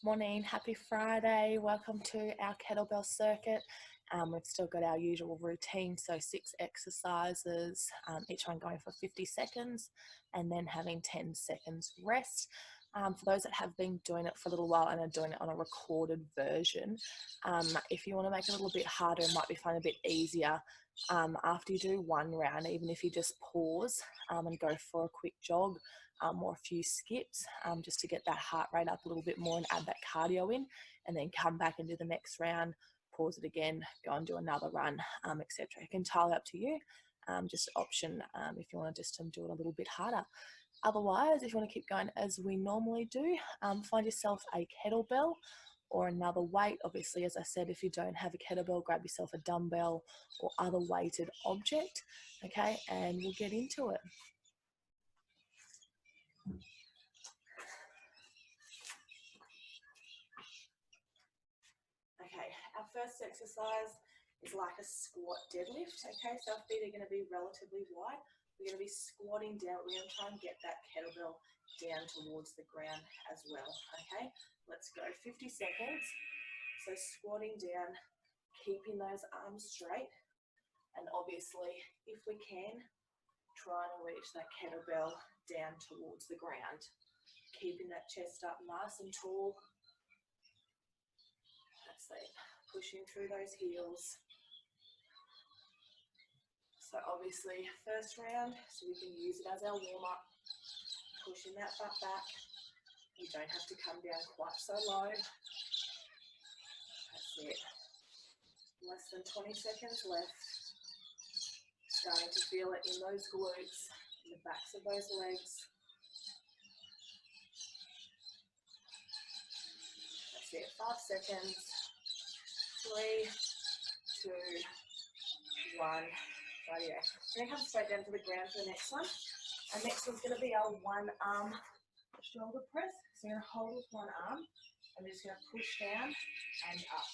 Morning, happy Friday. Welcome to our kettlebell circuit. We've still got our usual routine, so 6 exercises, each one going for 50 seconds and then having 10 seconds rest. For those that have been doing it for a little while and are doing it on a recorded version, if you want to make it a little bit harder, it might be fun a bit easier. After you do one round, even if you just pause and go for a quick jog, or a few skips, just to get that heart rate up a little bit more and add that cardio in, and then come back and do the next round, pause it again, go and do another run, etc. It can entirely up to you, just option if you want to just do it a little bit harder. Otherwise, if you want to keep going as we normally do, find yourself a kettlebell or another weight. Obviously, as I said, if you don't have a kettlebell, grab yourself a dumbbell or other weighted object, okay, and we'll get into it. Okay, our first exercise is like a squat deadlift, okay? So our feet are going to be relatively wide. We're going to be squatting down. We're going to try and get that kettlebell down towards the ground as well, okay? Let's go, 50 seconds. So squatting down, keeping those arms straight. And obviously, if we can, trying to reach that kettlebell down towards the ground. Keeping that chest up nice and tall. That's it. Pushing through those heels. So obviously, first round, so we can use it as our warm-up. Pushing that butt back. You don't have to come down quite so low. That's it. Less than 20 seconds left. Starting to feel it in those glutes, in the backs of those legs. That's it, 5 seconds. 3, 2, 1. Radio. We're going to come straight down to the ground for the next one. Our next one's going to be our one arm shoulder press. So we're going to hold with one arm. I'm just going to push down and up.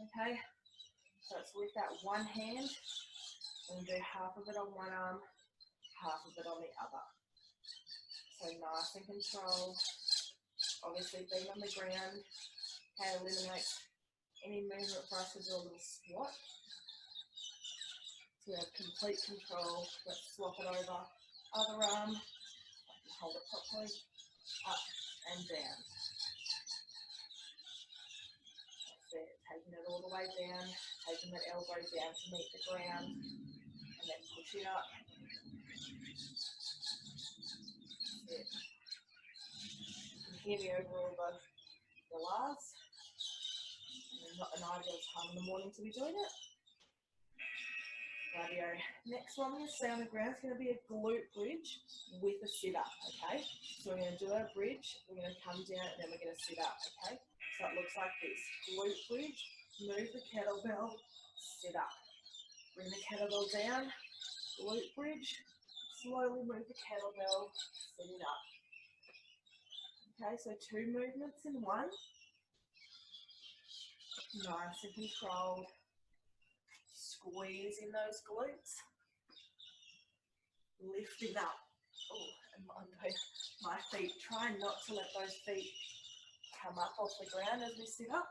Okay? So it's with that one hand. We're going to do half of it on one arm, half of it on the other. So nice and controlled. Obviously being on the ground can eliminate any movement for us to do a little squat. So we have complete control. Let's swap it over. Other arm. Hold it properly. Up and down. That's it. Taking it all the way down. Taking that elbow down to meet the ground. And then pushing up. That's it. You can hear me over all the L's. Not an ideal time in the morning to be doing it. Radio. Next one we're going to stay on the ground is going to be a glute bridge with a sit-up, okay? So we're going to do our bridge, we're going to come down, and then we're going to sit up, okay? So it looks like this. Glute bridge, move the kettlebell, sit up. Bring the kettlebell down, glute bridge, slowly move the kettlebell, sit it up. Okay, so 2 movements in one. Nice and controlled. Squeezing those glutes. Lifting up. Oh, and my feet. Try not to let those feet come up off the ground as we sit up.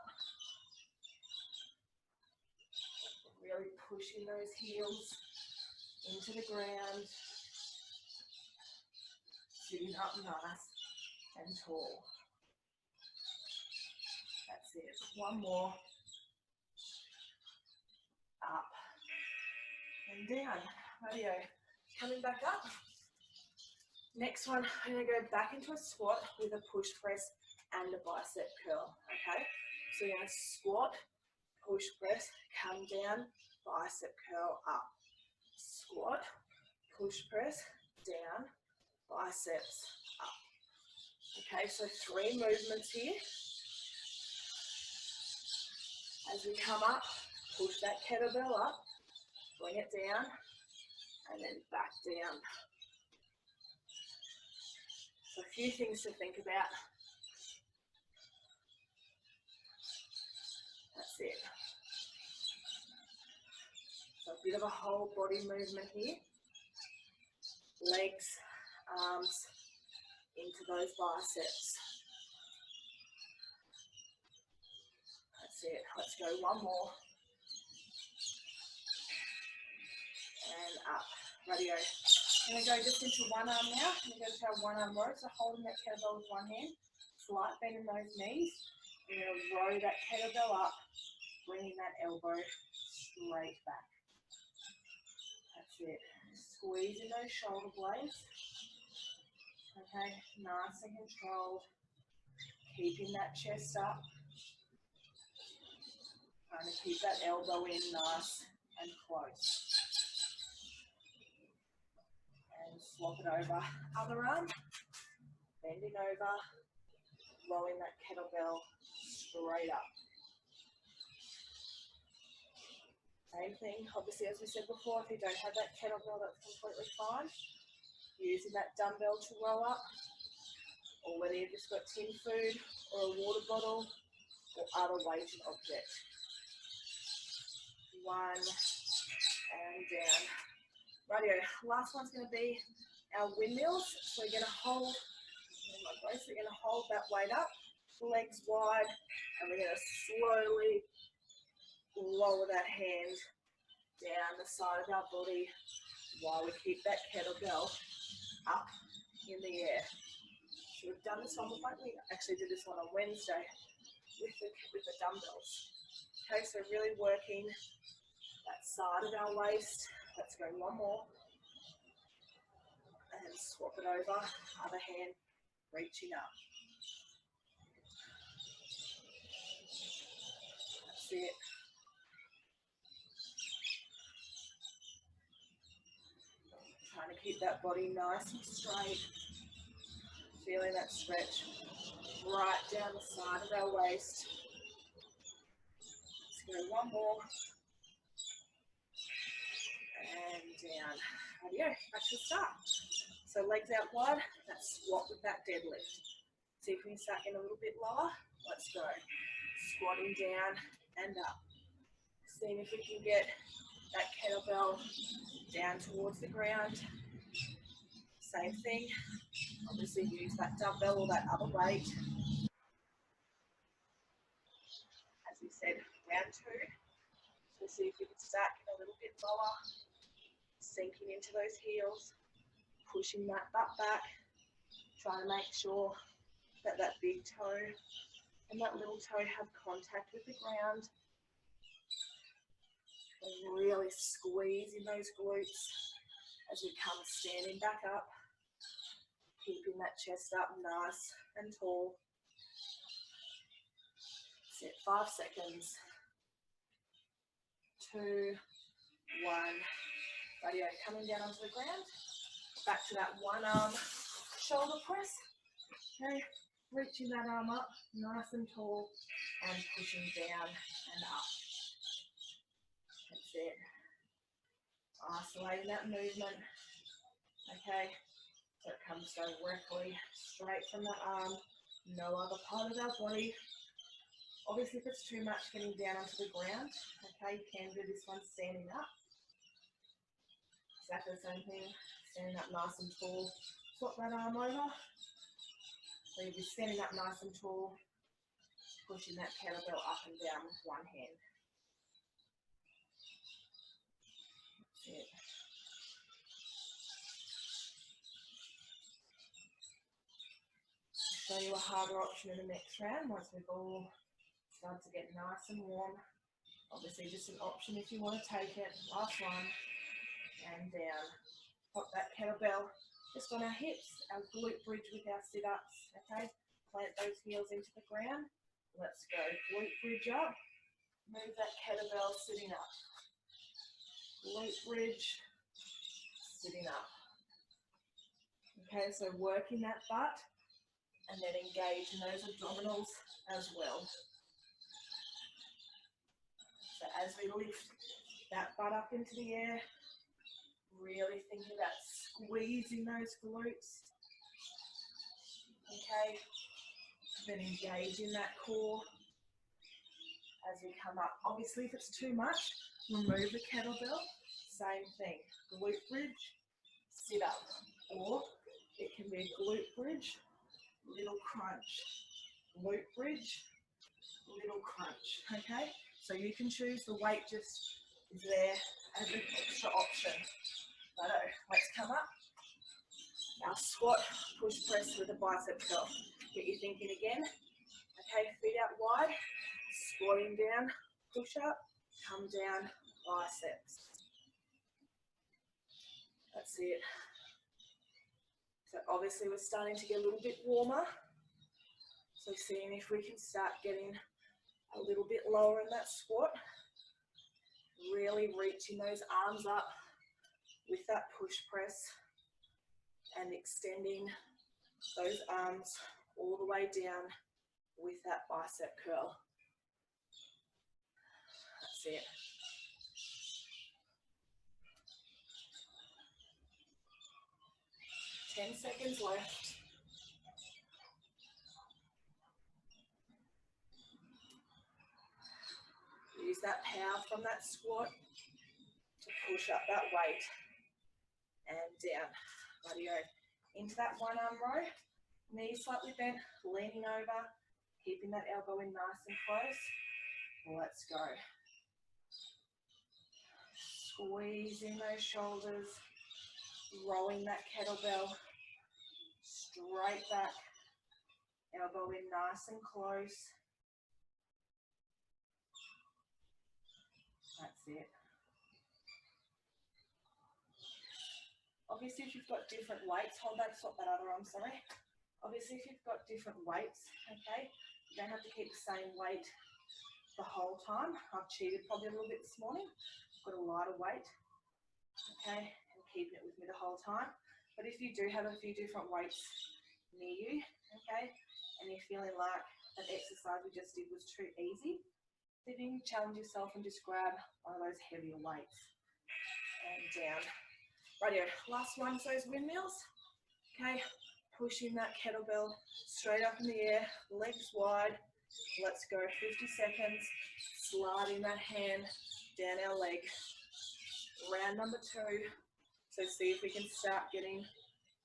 Really pushing those heels into the ground. Sitting up nice and tall. That's it. One more. Up and down. Radio. Coming back up. Next one, I'm going to go back into a squat with a push press and a bicep curl. Okay? So you're going to squat, push press, come down, bicep curl up. Squat, push press, down, biceps up. Okay, so 3 movements here. As we come up, push that kettlebell up, bring it down, and then back down. So a few things to think about. That's it. So a bit of a whole body movement here. Legs, arms, into those biceps. That's it. Let's go one more. And up. Radio. I'm going to go just into one arm now. I'm going to go to our one arm row. So holding that kettlebell with one hand. Slight bend in those knees. We're going to row that kettlebell up, bringing that elbow straight back. That's it. Squeezing those shoulder blades. Okay, nice and controlled. Keeping that chest up. Trying to keep that elbow in nice and close. And swap it over. Other arm. Bending over. Rowing that kettlebell straight up. Same thing, obviously, as we said before, if you don't have that kettlebell, that's completely fine. Using that dumbbell to row up, or whether you've just got tin food or a water bottle or other weighted object. One and down. Rightio, last one's going to be our windmills. So we're going to hold, we're going to hold that weight up, legs wide, and we're going to slowly lower that hand down the side of our body while we keep that kettlebell up in the air. So we've done this one, we actually did this one on Wednesday with the dumbbells. Okay, so really working that side of our waist. Let's go one more. And swap it over, other hand reaching up. That's it. Trying to keep that body nice and straight. Feeling that stretch right down the side of our waist. Let's go one more. And down. Rightio, back to the start. So legs out wide, that's squat with that deadlift. See if we can start in a little bit lower. Let's go. Squatting down and up. Seeing if we can get that kettlebell down towards the ground. Same thing. Obviously use that dumbbell or that other weight. As we said, round two. So see if we can start a little bit lower. Sinking into those heels. Pushing that butt back. Trying to make sure that that big toe and that little toe have contact with the ground. And really squeezing those glutes as we come standing back up. Keeping that chest up nice and tall. Set 5 seconds. 2, 1. Rightio, coming down onto the ground. Back to that one arm shoulder press. Okay, reaching that arm up nice and tall and pushing down and up. That's it. Isolating that movement. Okay, so it comes directly straight from the arm, no other part of our body. Obviously, if it's too much getting down onto the ground, okay, you can do this one standing up. Exactly the same thing, standing up nice and tall. Swap that arm over. So you'll be standing up nice and tall, pushing that kettlebell up and down with one hand. That's it. Show you a harder option in the next round once we've all started to get nice and warm. Obviously just an option if you want to take it. Last one. And down. Pop that kettlebell just on our hips, our glute bridge with our sit-ups. Okay, plant those heels into the ground. Let's go. Glute bridge up. Move that kettlebell sitting up. Glute bridge, sitting up. Okay, so working that butt and then engage in those abdominals as well. So as we lift that butt up into the air, really thinking about squeezing those glutes. Okay, then engage in that core as we come up. Obviously, if it's too much, remove the kettlebell. Same thing, glute bridge, sit up. Or it can be a glute bridge, little crunch. Glute bridge, little crunch, okay? So you can choose, the weight just is there as an extra option. Righto, let's come up. Our squat, push press with a bicep curl. Get you thinking again. Okay, feet out wide, squatting down, push up, come down, biceps. That's it. So obviously we're starting to get a little bit warmer. So seeing if we can start getting a little bit lower in that squat. Really reaching those arms up with that push press and extending those arms all the way down with that bicep curl. That's it. Ten seconds left. Use that power from that squat to push up that weight and down. Rightio. Into that one arm row, knees slightly bent, leaning over, keeping that elbow in nice and close. Let's go. Squeezing those shoulders, rolling that kettlebell straight back, elbow in nice and close. That's it. Obviously, if you've got different weights, hold that, swap that other arm, sorry. Obviously, if you've got different weights, okay, you don't have to keep the same weight the whole time. I've cheated probably a little bit this morning. I've got a lighter weight, okay, and keeping it with me the whole time. But if you do have a few different weights near you, okay, and you're feeling like that exercise we just did was too easy, then you can challenge yourself and just grab one of those heavier weights and down. Rightio, last one is those windmills. Okay, pushing that kettlebell straight up in the air, legs wide. Let's go, 50 seconds. Sliding that hand down our leg. Round number 2. So see if we can start getting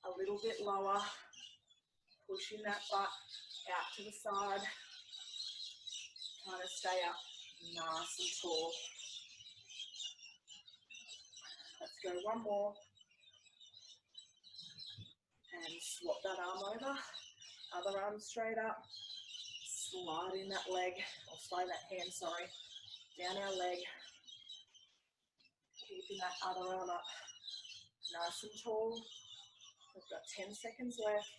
a little bit lower. Pushing that butt out to the side. Trying to stay up nice and tall. Let's go, one more. And swap that arm over. Other arm straight up. Sliding that leg, or slide that hand, sorry, down our leg. Keeping that other arm up nice and tall. We've got 10 seconds left.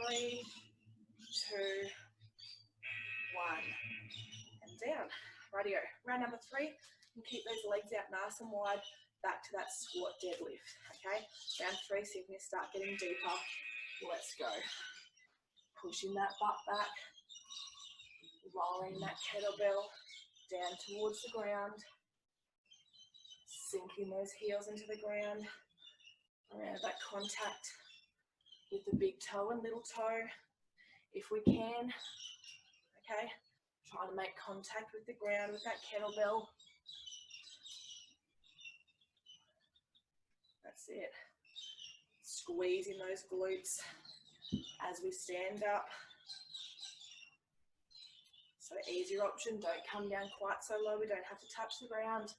3, 2, 1, and down. Rightio. Round number 3, and keep those legs out nice and wide, back to that squat deadlift, okay? Round 3, see if we can start getting deeper. Let's go. Pushing that butt back, rolling that kettlebell down towards the ground, sinking those heels into the ground, around that contact with the big toe and little toe, if we can, okay? Trying to make contact with the ground with that kettlebell. That's it. Squeezing those glutes as we stand up. So easier option, don't come down quite so low, we don't have to touch the ground.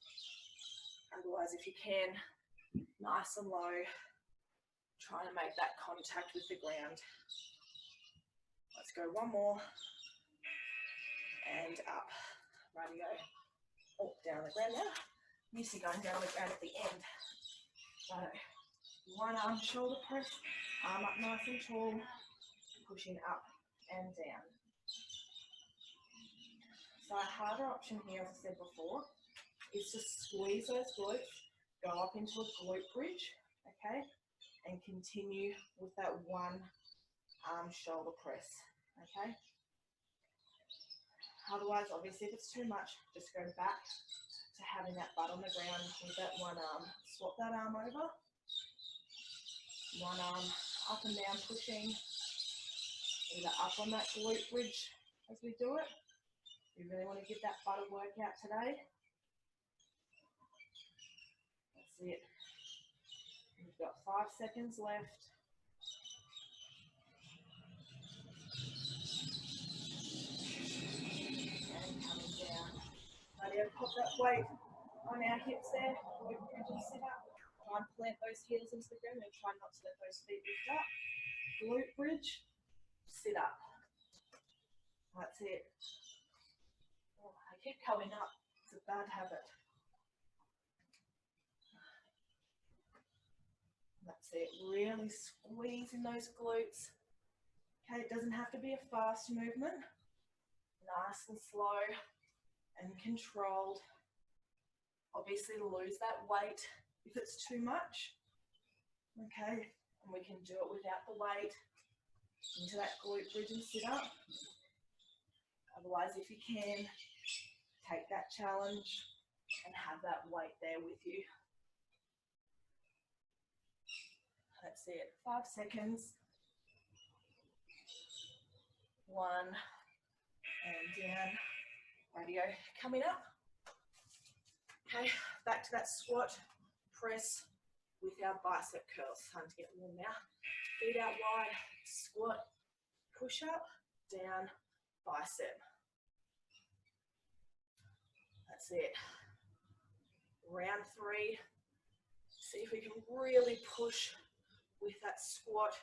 Otherwise, if you can, nice and low, trying to make that contact with the ground. Let's go, one more. And up. Rightio. Oh, down on the ground now. Used to going down on the ground at the end. So, one arm shoulder press, arm up nice and tall, pushing up and down. So a harder option here, as I said before, is to squeeze those glutes, go up into a glute bridge, okay, and continue with that one arm shoulder press, okay. Otherwise, obviously, if it's too much, just go back to having that butt on the ground with that one arm. Swap that arm over. One arm up and down, pushing either up on that glute bridge as we do it. You really want to get that butt workout today. That's it. We've got 5 seconds left. Yeah, pop that weight on our hips there. Glute bridge and sit up. Try and plant those heels into the ground and try not to let those feet lift up. Glute bridge, sit up. That's it. Oh, I keep coming up. It's a bad habit. That's it. Really squeezing those glutes. Okay, it doesn't have to be a fast movement. Nice and slow and controlled. Obviously lose that weight if it's too much. Okay, and we can do it without the weight. Into that glute bridge and sit up. Otherwise, if you can, take that challenge and have that weight there with you. That's it. 5 seconds. 1 and down. Radio coming up. Okay, back to that squat press with our bicep curls. Time to get warm now. Feet out wide, squat, push up, down, bicep. That's it. Round 3. See if we can really push with that squat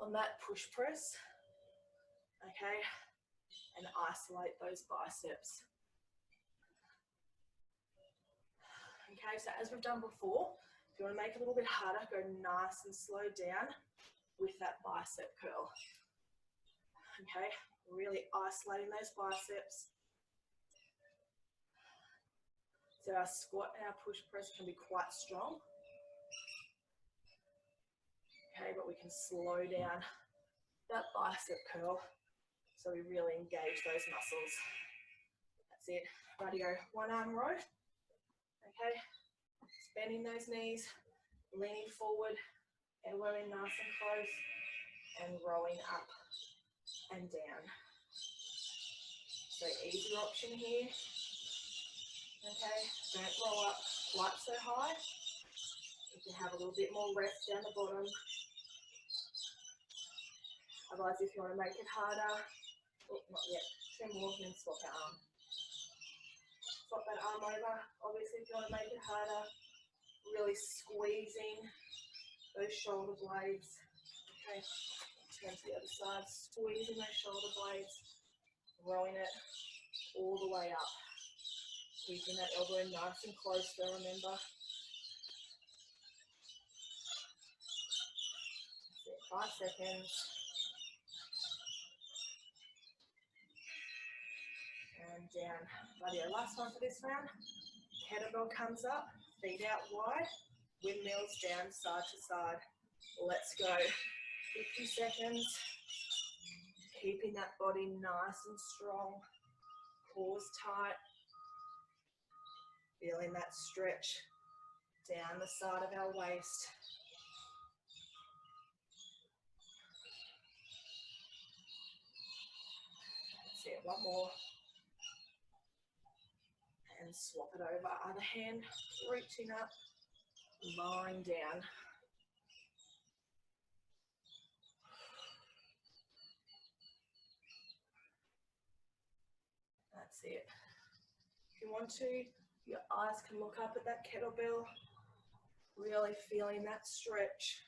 on that push press. Okay, and isolate those biceps. Okay, so as we've done before, if you want to make it a little bit harder, go nice and slow down with that bicep curl. Okay, really isolating those biceps. So our squat and our push press can be quite strong. Okay, but we can slow down that bicep curl so we really engage those muscles. That's it. Radio, 1 arm row. Okay, bending those knees, leaning forward, elbowing nice and close, and rowing up and down. So easier option here. Okay, don't roll up quite so high. You can have a little bit more rest down the bottom. Otherwise, if you want to make it harder, oh, not yet, 2 more, then swap that arm. Swap that arm over. Obviously, if you want to make it harder, really squeezing those shoulder blades. Okay, turn to the other side, squeezing those shoulder blades, rowing it all the way up. Keeping that elbow nice and close there, remember. That's it, 5 seconds. And down. Radio, last one for this round. Kettlebell comes up, feet out wide, windmills down side to side. Let's go. 50 seconds. Keeping that body nice and strong. Pause tight. Feeling that stretch down the side of our waist. That's it, 1 more. And swap it over. Other hand, reaching up, lowering down. That's it. If you want to, your eyes can look up at that kettlebell, really feeling that stretch.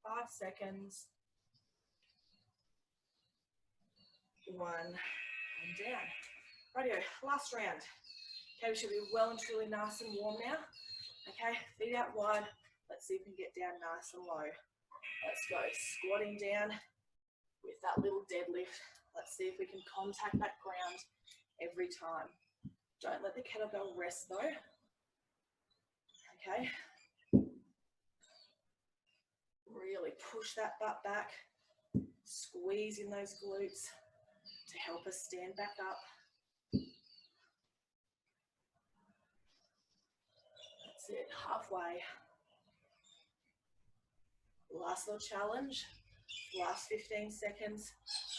5 seconds. 1 and down. Radio, last round. Okay, we should be well and truly nice and warm now. Okay, feet out wide. Let's see if we can get down nice and low. Let's go. Squatting down with that little deadlift. Let's see if we can contact that ground every time. Don't let the kettlebell rest though. Okay. Really push that butt back. Squeezing those glutes to help us stand back up. That's it, halfway. Last little challenge, last 15 seconds.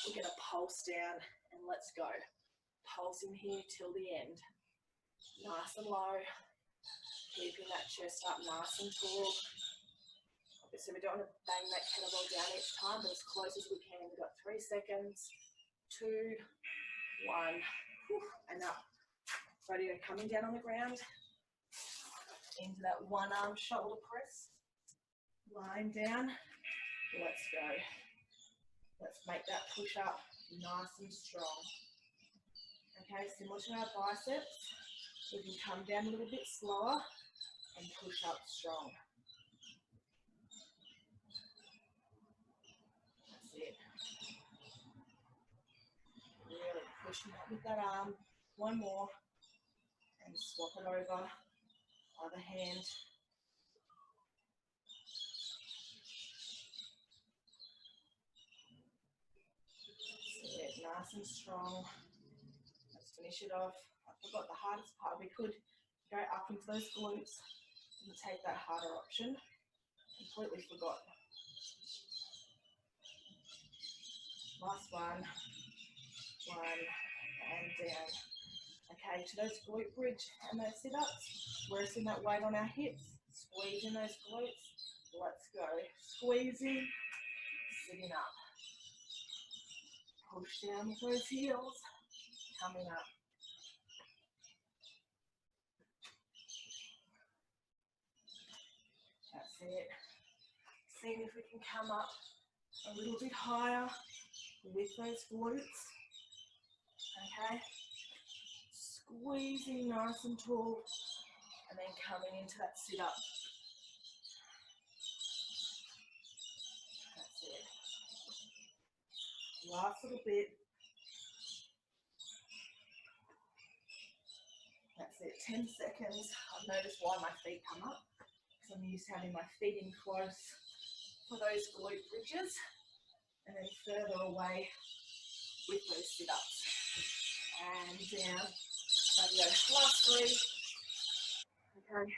We're gonna pulse down and let's go. Pulsing here till the end. Nice and low, keeping that chest up nice and tall. Obviously we don't want to bang that kettlebell down each time, but as close as we can. We've got 3 seconds, 2, 1, and up. Radio coming down on the ground into that one arm shoulder press. Lying down. Let's go. Let's make that push up nice and strong. Okay, similar to our biceps, we can come down a little bit slower and push up strong. That's it. Really pushing up with that arm. One more. And swap it over. Other hand. That's it. Nice and strong. Let's finish it off. I forgot the hardest part. We could go up into those glutes and take that harder option. Completely forgot. Last one. One and down. Okay, to those glute bridge and those sit-ups, resting that weight on our hips, squeezing those glutes. Let's go. Squeezing, sitting up. Push down with those heels, coming up. That's it. Seeing if we can come up a little bit higher with those glutes. Okay. Squeezing nice and tall, and then coming into that sit-up. That's it. Last little bit. That's it, 10 seconds. I've noticed why my feet come up, because I'm used to having my feet in close for those glute bridges, and then further away with those sit-ups. And down. Radio, last three. Okay,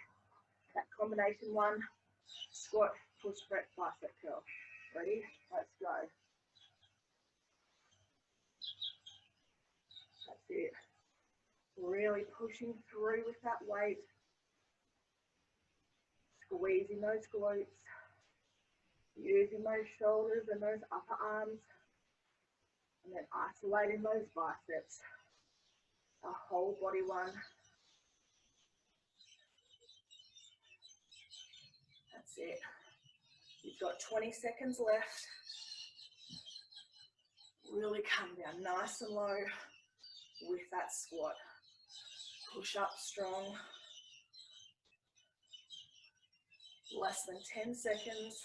that combination one, squat, push, press, bicep curl. Ready? Let's go. That's it. Really pushing through with that weight. Squeezing those glutes. Using those shoulders and those upper arms. And then isolating those biceps. A whole body one. That's it. You've got 20 seconds left. Really come down nice and low with that squat. Push up strong. Less than 10 seconds.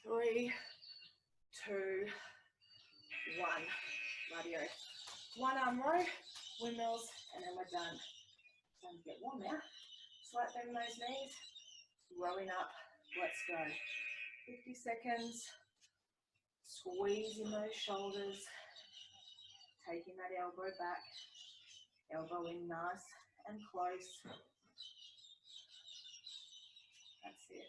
3, 2, 1. Radio. One arm row, windmills, and then we're done. Time to get warm now. Slight bend in those knees. Rowing up. Let's go. 50 seconds. Squeezing those shoulders. Taking that elbow back. Elbow in nice and close. That's it.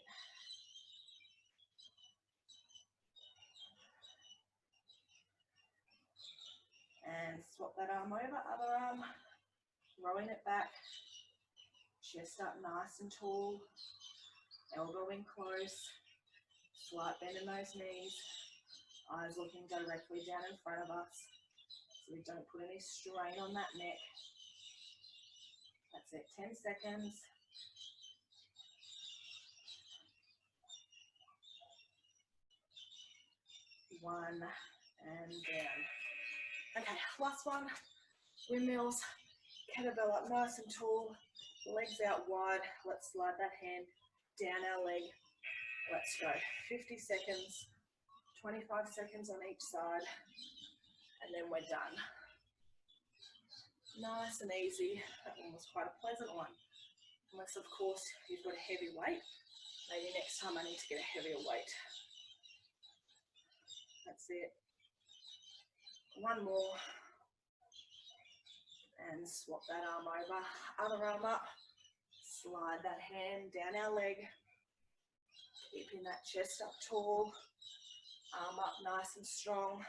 And swap that arm over, other arm, rowing it back, chest up nice and tall, elbow in close, slight bend in those knees, eyes looking directly down in front of us, so we don't put any strain on that neck. That's it, 10 seconds. One, and down. Okay, last one, windmills, kettlebell up nice and tall, legs out wide. Let's slide that hand down our leg. Let's go. 50 seconds, 25 seconds on each side, and then we're done. Nice and easy. That one was quite a pleasant one. Unless, of course, you've got a heavy weight. Maybe next time I need to get a heavier weight. That's it. One more, and swap that arm over, other arm up, slide that hand down our leg, keeping that chest up tall, arm up nice and strong.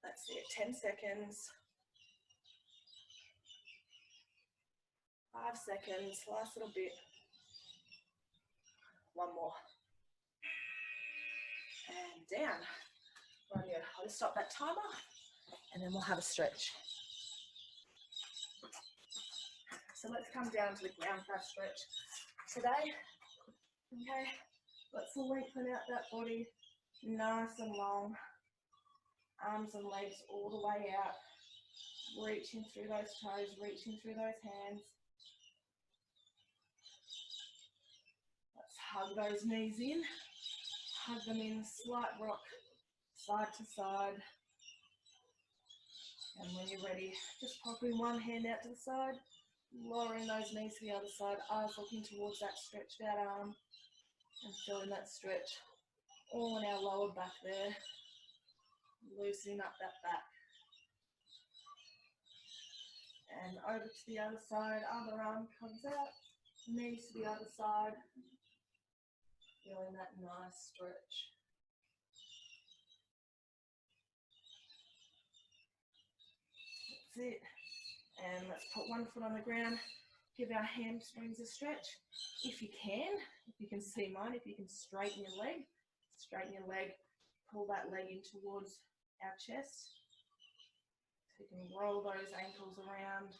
That's it, 10 seconds, 5 seconds, last little bit, one more. And down. Rightio, I'll just stop that timer and then we'll have a stretch. So let's come down to the ground for our stretch today. Okay, let's lengthen out that body nice and long. Arms and legs all the way out. Reaching through those toes, reaching through those hands. Let's hug those knees in. Hug them in, slight rock, side to side. And when you're ready, just popping one hand out to the side, lowering those knees to the other side, eyes looking towards that stretched out arm, and feeling that stretch all in our lower back there, loosening up that back. And over to the other side, other arm comes out, knees to the other side, feeling that nice stretch. That's it. And let's put one foot on the ground, give our hamstrings a stretch. If you can see mine, if you can straighten your leg, pull that leg in towards our chest. So you can roll those ankles around.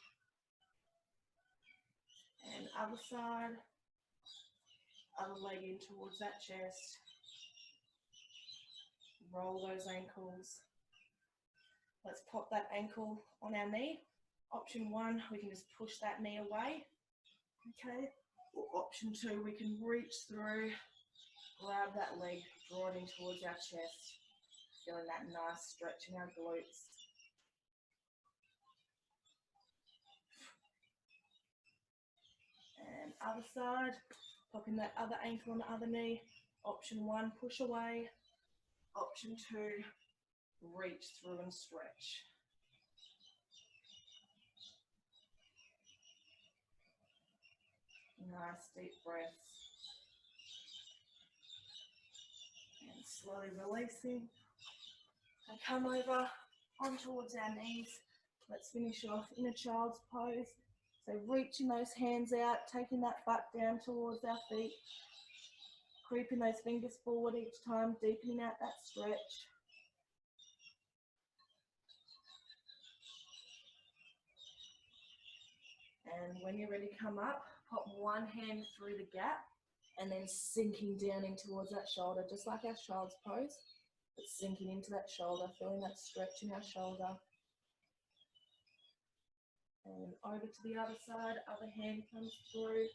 And other side, other leg in towards that chest. Roll those ankles. Let's pop that ankle on our knee. Option 1, we can just push that knee away. Okay. Or option 2, we can reach through, grab that leg, draw it in towards our chest. Feeling that nice stretch in our glutes. And other side, popping that other ankle on the other knee. Option 1, push away. Option 2, reach through and stretch. Nice deep breaths. And slowly releasing. And come over on towards our knees. Let's finish off in a child's pose. So reaching those hands out, taking that butt down towards our feet. Creeping those fingers forward each time, deepening out that stretch. And when you're ready to come up, pop one hand through the gap and then sinking down in towards that shoulder, just like our child's pose. But sinking into that shoulder, feeling that stretch in our shoulder. And over to the other side, other hand comes through.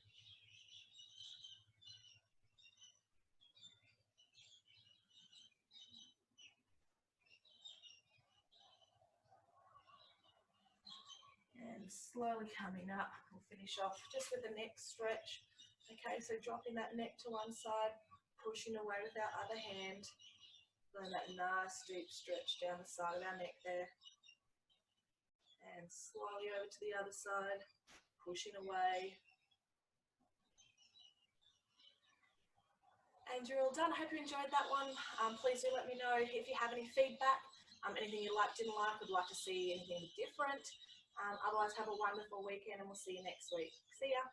And slowly coming up, we'll finish off just with the neck stretch. Okay, so dropping that neck to one side, pushing away with our other hand. Feeling that nice deep stretch down the side of our neck there. And slowly over to the other side, pushing away. And you're all done. I hope you enjoyed that one. Please do let me know if you have any feedback, anything you liked, didn't like, would like to see anything different. Otherwise, have a wonderful weekend and we'll see you next week. See ya.